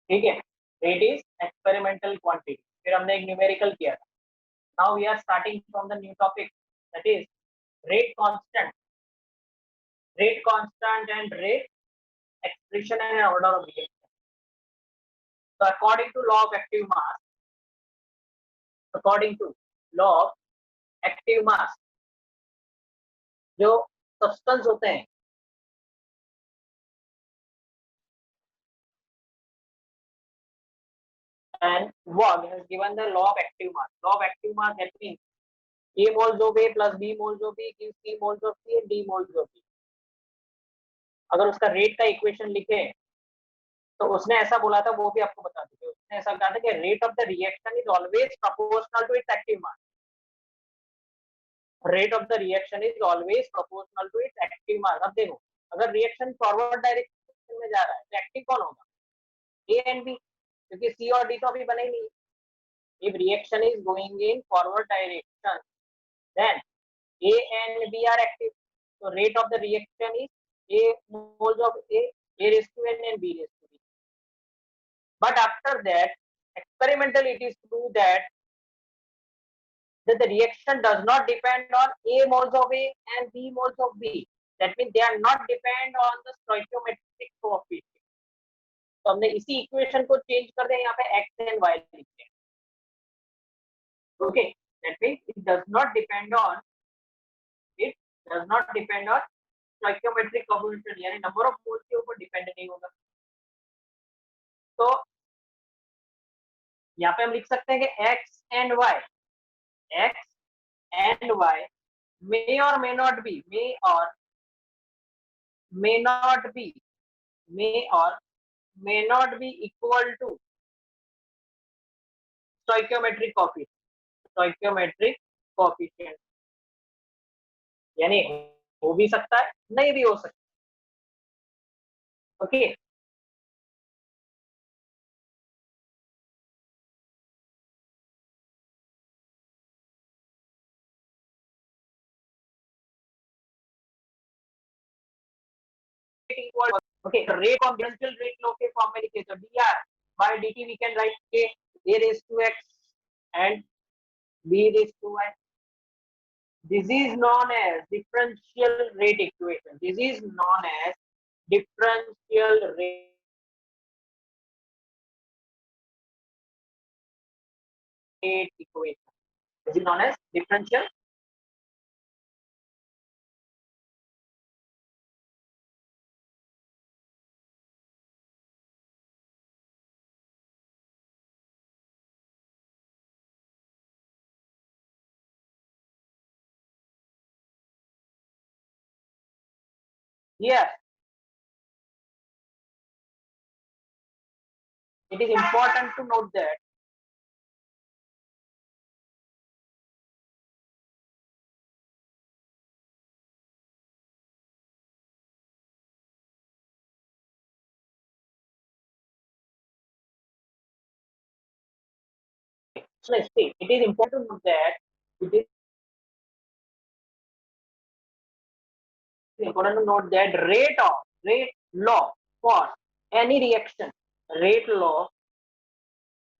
ठीक है, rate is experimental quantity. फिर हमने एक न्यूमेरिकल किया था। Now we are starting from the new topic, that is rate constant, rate constant and rate expression and order of reaction. So according to law of active mass, according to law of active mass, जो substance होते हैं and Wag has given the law of active mass. Law of active mass that means A moles of A plus B moles of B gives C moles of C and D moles of B. अगर उसका rate का equation लिखे तो उसने ऐसा बोला था, वो भी आपको बता देंगे। उसने ऐसा कहा था कि rate of the reaction is always proportional to its active mass. Rate of the reaction is always proportional to its active mass. अब देखो, अगर रिएक्शन फॉरवर्ड डायरेक्शन में जा रहा है तो एक्टिव कौन होगा? ए एंड बी, क्योंकि सी और डी तो अभी बने ही नहीं। If reaction is going in forward direction then A and B are active. So rate of the reaction is A moles of A raised to N and B raised to B. But after that, experimentally it is true that the reaction does not depend on A moles of A and B moles of B. That means they are not depend on the stoichiometric coefficient. तो हमने इसी equation को change कर दिया, यहाँ पे x and y लिखते हैं। Okay, that means it does not depend on stoichiometric coefficient, यानी नंबर ऑफ मोल्स के ऊपर डिपेंड नहीं होगा। तो यहाँ पे हम लिख सकते हैं कि x and y may or may not be, may not be equal to stoichiometric coefficient, यानी हो भी सकता है, नहीं भी हो सकता। Okay, okay, rate of differential rate law के फॉर्म में लिखे तो dr by dt we can write k a raised to x and b raised to y. This is known as differential rate equation. This is known as differential rate equation. This is known as differential here. It is important to note that it is important to note that it is important to note that rate law for any reaction, rate law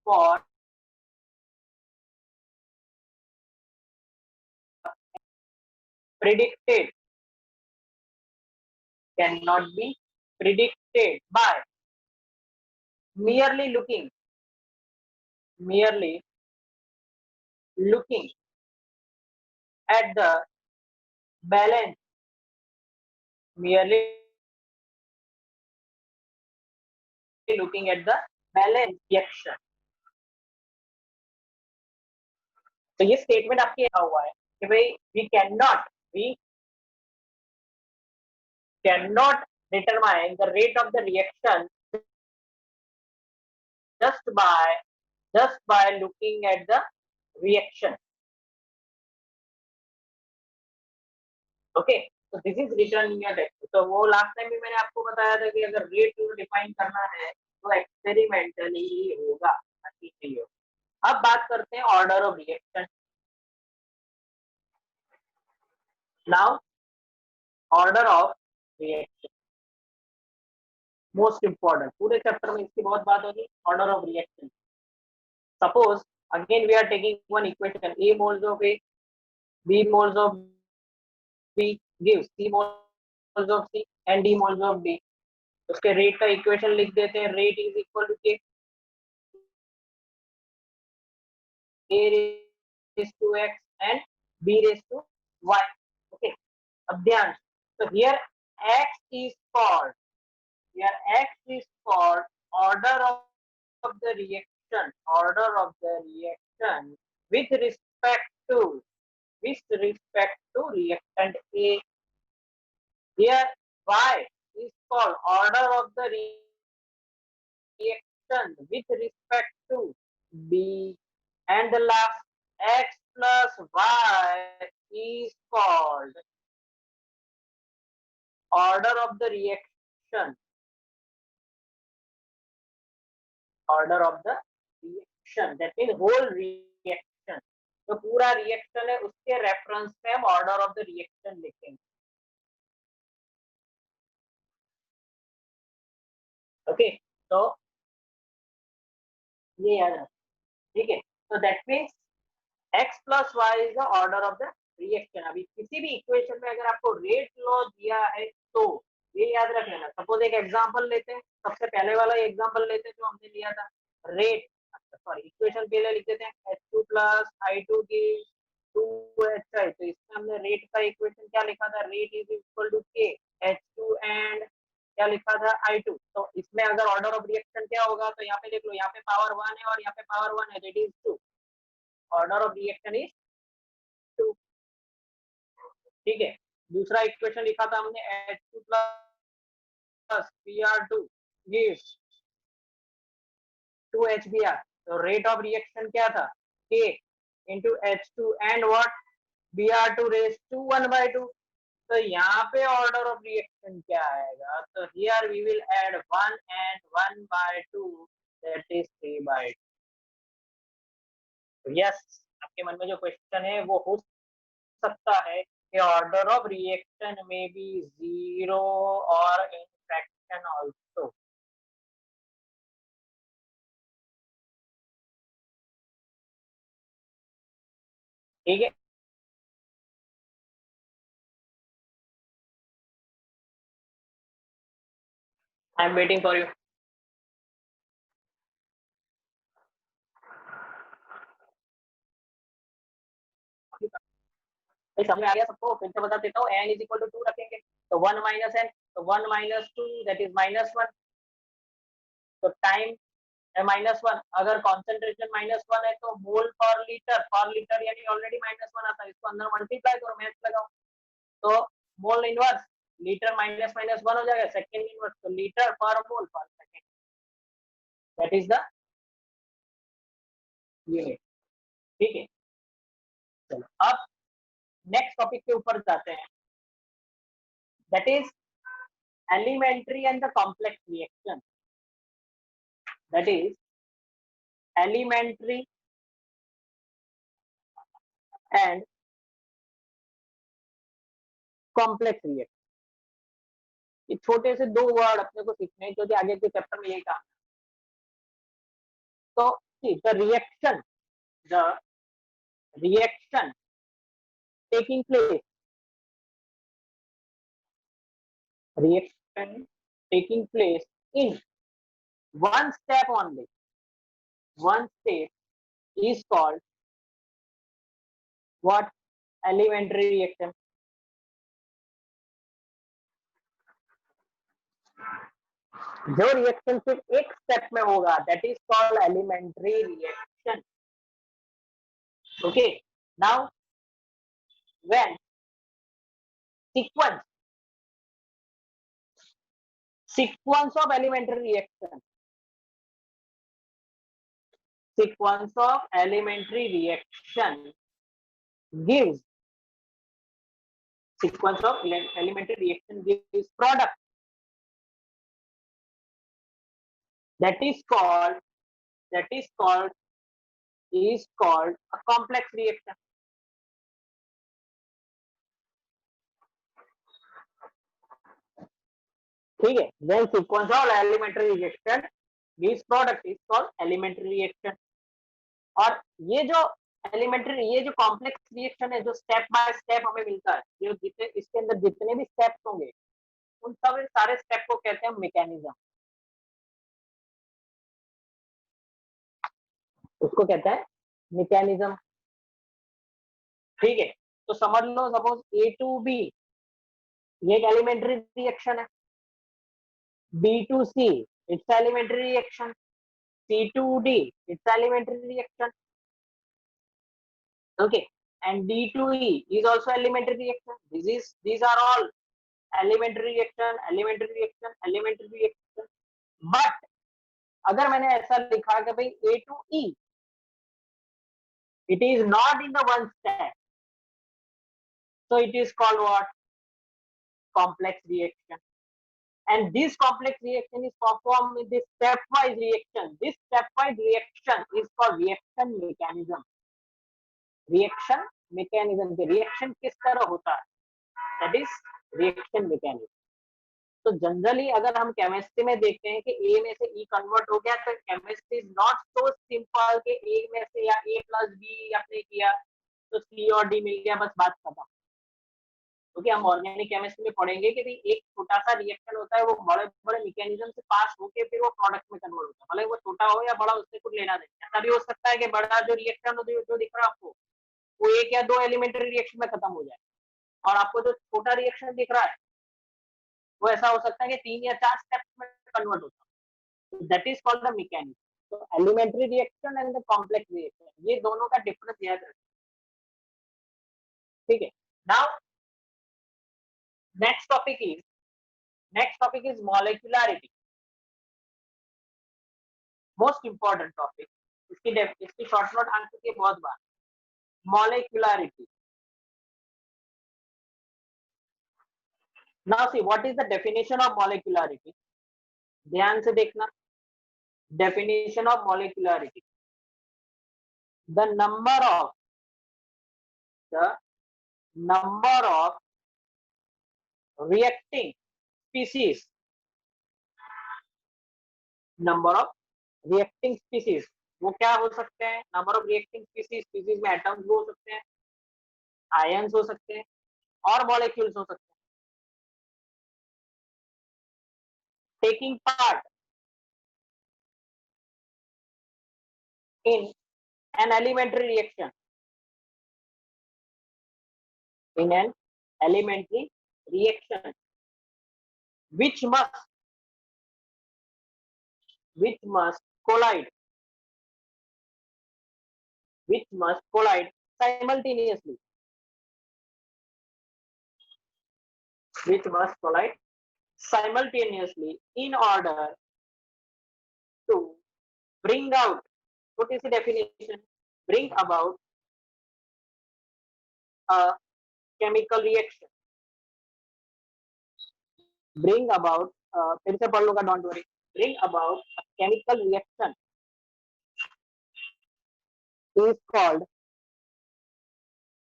for predicted cannot be predicted by merely looking at the balance, merely looking at the balance reaction. तो ये statement आपके यहाँ हुआ है कि भाई we cannot determine the rate of the reaction just by looking at the reaction. Okay, so this is written in your text. तो वो लास्ट टाइम भी मैंने आपको बताया था कि अगर रेट को डिफाइन करना है तो एक्सपेरिमेंटली ही होगा, ठीक है। अब बात करते हैं order of reaction. Now order of reaction, most important, पूरे चैप्टर में इसकी बहुत बात होगी, order of reaction. Suppose again we are taking one equation, A moles of A, B moles of B gives C moles of C and D moles of D। उसके rate का equation लिख देते हैं, रेट इज इक्वल टू के A raised to X and B raised to Y। Okay, अब ध्यान, so here X is called, here X is called order of the reaction, order of the reaction with respect to reactant A। Here Y is called order of the reaction with respect to B, and the last X plus Y is called order of the reaction, order of the reaction, that means whole reaction। तो पूरा reaction है, उसके reference पे हम order of the reaction लिखेंगे। Okay, तो ये याद रखो, ठीक है। तो that means x plus y is the order of the reaction. अभी किसी भी इक्वेशन में अगर आपको रेट लॉ दिया है तो ये याद रख लेना। सपोज एक एग्जांपल लेते हैं, सबसे पहले वाला एग्जांपल लेते हैं जो हमने लिया था, रेट, सॉरी इक्वेशन पहले लिख देते हैं, H2 प्लस I2 की 2HI। तो इसमें हमने रेट का इक्वेशन क्या लिखा था, rate is equal to K H2 and क्या लिखा था I2। तो इसमें अगर ऑर्डर ऑफ रिएक्शन क्या होगा, तो यहाँ पे देख लो, यहाँ पे पावर 1 है और यहाँ पे पावर 1 है, that is 2, order of reaction is 2। ठीक है, दूसरा इक्वेशन लिखा था हमने H2 plus Br2 gives 2HBr। तो रेट ऑफ रिएक्शन क्या था, K into H2 and what, Br2 raised to 1/2। तो यहाँ पे ऑर्डर ऑफ रिएक्शन क्या आएगा, तो here we will add 1 and 1/2, that is 3/2। Yes, आपके मन में जो क्वेश्चन है वो हो सकता है कि ऑर्डर ऑफ रिएक्शन में बी 0 और इन फ्रैक्शन आल्सो। ठीक है, I am waiting for you. समझ में आ गया सबको, फिर से बता देता हूँ, n इज इक्वल टू 2 रखेंगे तो 1 माइनस n, तो 1 माइनस 2 दैट इज -1। तो टाइम -1, अगर कॉन्सेंट्रेशन -1 है तो मोल पर लीटर यानी ऑलरेडी -1 आता है, इसको अंदर मल्टीप्लाई करो, मैथ लगाओ, तो mole inverse litre minus minus 1 हो जाएगा, सेकेंड इनवर्स तो लीटर पर मोल पर second, that is the unit. ठीक है, चलो अब नेक्स्ट टॉपिक के ऊपर जाते हैं, that is elementary and the complex reaction. That is elementary and complex reaction. ये छोटे से दो वर्ड अपने को सीखने हैं क्योंकि आगे के चैप्टर में यही काम है। तो the reaction taking place, reaction taking place in one step only, one step is called what, elementary reaction। जो रिएक्शन सिर्फ एक स्टेप में होगा that is called elementary reaction. Okay, now when sequence of elementary reaction, sequence of elementary reaction gives, sequence of elementary reaction gives product, that is called a complex reaction। ठीक है, then sequence of elementary reaction, this product is called elementary reaction. और ये जो complex reaction है, जो step by step हमें मिलता है, जो जितने इसके अंदर जितने भी स्टेप्स होंगे, उन सब सारे स्टेप को कहते हैं मैकेनिज्म। उसको कहते हैं मैकेनिज्म। ठीक है, तो समझ लो, सपोज ए टू बी ये एक एलिमेंट्री रिएक्शन है, B to C it's elementary reaction, C to D it's elementary reaction, okay, and D to E is also elementary reaction. These are all elementary reaction, elementary reaction, elementary reaction. But अगर मैंने ऐसा लिखा कि भाई A to E, it is not in the one step, so it is called what? Complex reaction. And this complex reaction is performed with this stepwise reaction. This stepwise reaction is called reaction mechanism. Reaction mechanism के reaction किस तरह होता है? That is reaction mechanism. तो generally अगर हम chemistry में देखते हैं कि ए में से ई कन्वर्ट हो गया, तो chemistry is not so simple कि ए में से या ए प्लस बी आपने किया तो सी और डी मिल गया, बस बात खत्म। क्योंकि हम ऑर्गेनिक केमिस्ट्री में पढ़ेंगे कि भाई एक छोटा सा रिएक्शन होता है, वो बड़े बड़े मैकेनिज्म से पास होके फिर वो प्रोडक्ट में कन्वर्ट होता है, भले वो छोटा हो या बड़ा, उससे कुछ लेना नहीं। ऐसा भी हो सकता है कि बड़ा जो रिएक्शन जो दिख रहा है आपको, वो एक या दो एलिमेंट्री रिएक्शन में खत्म हो जाए, और आपको जो छोटा रिएक्शन दिख रहा है वो ऐसा हो सकता है कि 3 या 4 स्टेप्स में कन्वर्ट होता है। That is called the mechanism. तो elementary reaction and the complex reaction, ये दोनों का डिफरेंस याद रखना। ठीक है, now next topic is molecularity, most important topic. इसकी शॉर्ट नोट आ चुकी है बहुत बार। Molecularity, now see what is the definition of molecularity. ध्यान से देखना, definition of molecularity, the number of reacting species, number of reacting species, वो क्या हो सकते हैं? नंबर ऑफ रिएक्टिंग स्पीसीज में एटम्स हो सकते हैं, आयंस हो सकते हैं, और मॉलिक्यूल्स हो सकते हैं। Taking part in an elementary reaction, in an elementary reaction which must collide simultaneously, in order to bring out, what is the definition? Bring about a chemical reaction. Bring about, फिर से पढ़ लूंगा, don't worry. Bring about a chemical reaction is called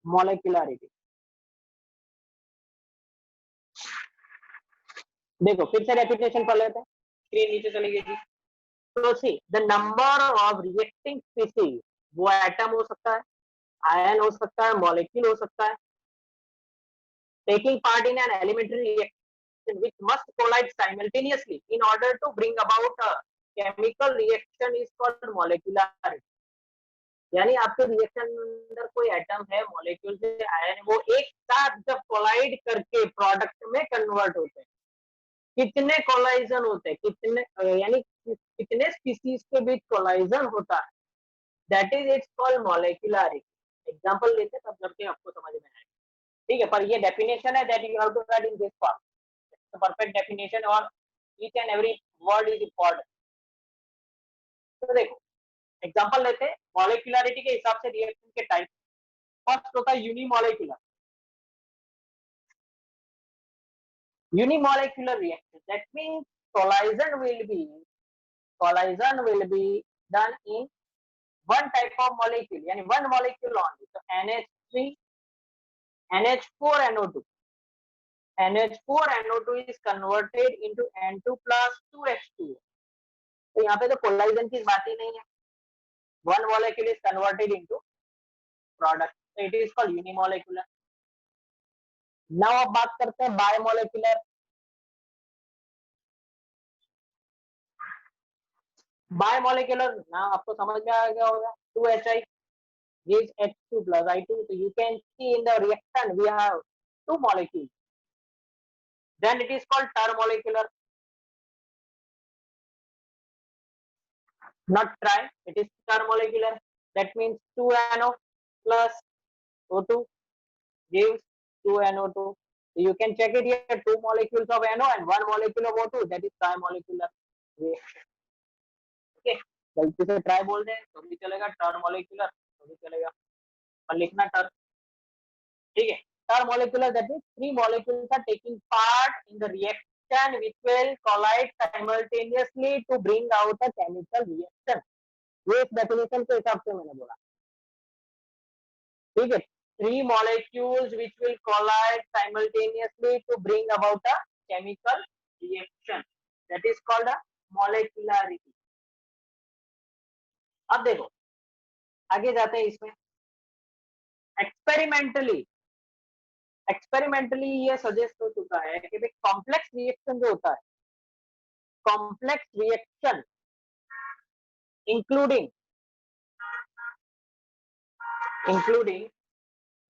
molecularity. देखो फिर से repetition पढ़ लेते हैं, स्क्रीन नीचे चली गई थी। तो see the number of reacting species, वो एटम हो सकता है, आयन हो सकता है, मॉलिक्यूल हो सकता है, taking part in an elementary reaction which must collide simultaneously in order to bring about a chemical reaction is called molecularity. यानी आपके रिएक्शन अंदर कोई एटम है, मॉलिक्यूल से आयन है, वो एक साथ जब कोलाइड करके प्रोडक्ट में कन्वर्ट होते हैं। कितने कोलाइजन होते हैं, कितने यानी कितने स्पीसीज के बीच कोलाइजन होता है, that is it's called molecularity. Example लेते हैं तब करके आपको समझ में आएगा। ठीक है, पर ये डेफिनेशन है that you have to write in this form, perfect definition, और each and every word is important. तो देखो एग्जांपल लेते हैं मॉलिक्यूलरिटी के हिसाब से रिएक्शन के टाइप। फर्स्ट होता है unimolecular. Unimolecular reaction, that means collision will be done in one type of molecule, yani one molecule only. So NH3 NH4 NO2, NH4NO2 is converted into N2 plus 2H2O. तो यहाँ पे तो collision की बात ही नहीं है. One molecule is converted into product. So it is called unimolecular. Now अब बात करते हैं बायोमोलेकुलर. बायोमोलेकुलर ना आपको समझ में आ गया होगा. 2HI gives H2 plus I2. So you can see in the reaction we have two molecules. Then it is called termolecular. Not tri, it is termolecular. That means 2NO plus O2 gives 2NO2. So you can check it here, two molecules of NO and one molecule of O2. That is trimolecular reaction. Okay, गलती से try बोल दें तो भी चलेगा, टर्मोलेकुलर तो भी चलेगा, पर लिखना टर. ठीक है. Termolecular, that means three molecules are taking part in the reaction which will collide simultaneously to bring out a chemical reaction. ये इस definition के हिसाब से मैंने बोला. ठीक है. Three molecules which will collide simultaneously to bring about a chemical reaction. That is called a molecularity. अब देखो आगे जाते हैं इसमें. एक्सपेरिमेंटली ये सजेस्ट हो चुका है कि भाई कॉम्प्लेक्स रिएक्शन जो होता है, complex reaction including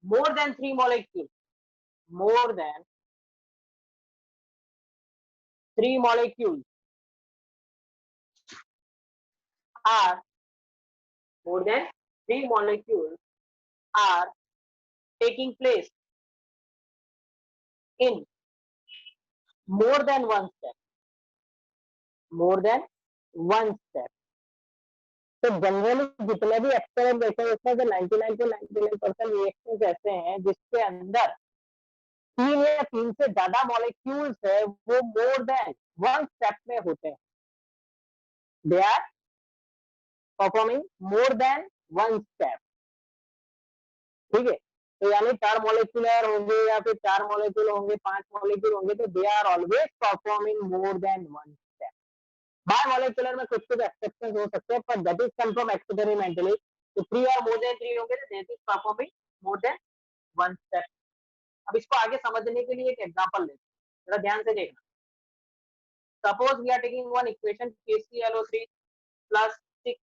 more than three molecules are taking place in more than one step. तो जनरली जितने भी एक्सपेरिमेंट उसमें से 99.99% रिएक्शंस ऐसे हैं जिसके अंदर तीन से ज्यादा मॉलिक्यूल्स है, वो मोर देन वन स्टेप में होते हैं. They are performing more than one step. ठीक है. तो यानी 4 मॉलिक्यूलर होंगे या फिर 4 मॉलिक्यूल होंगे, 5 मॉलिक्यूल होंगे, तो they are always performing more than one step. Biomolecular में कुछ एक्सेप्शंस हो सकते हैं, पर दैट इज कंफर्म एक्सपेरिमेंटली. तो 3 और मोर देन 3 होंगे तो that is performing more than one step. अब इसको आगे समझने के लिए एक एग्जांपल लेते हैं, जरा ध्यान से देखना. Suppose we are taking one equation KClO3 plus 6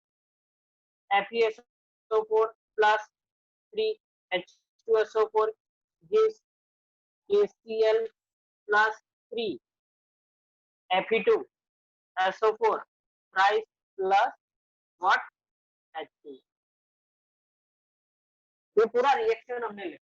FeSO4 plus 3 H2SO4 gives KCl plus 3 Fe2SO4 thrice plus what H2. ये पूरा रिएक्शन हमने लिखा.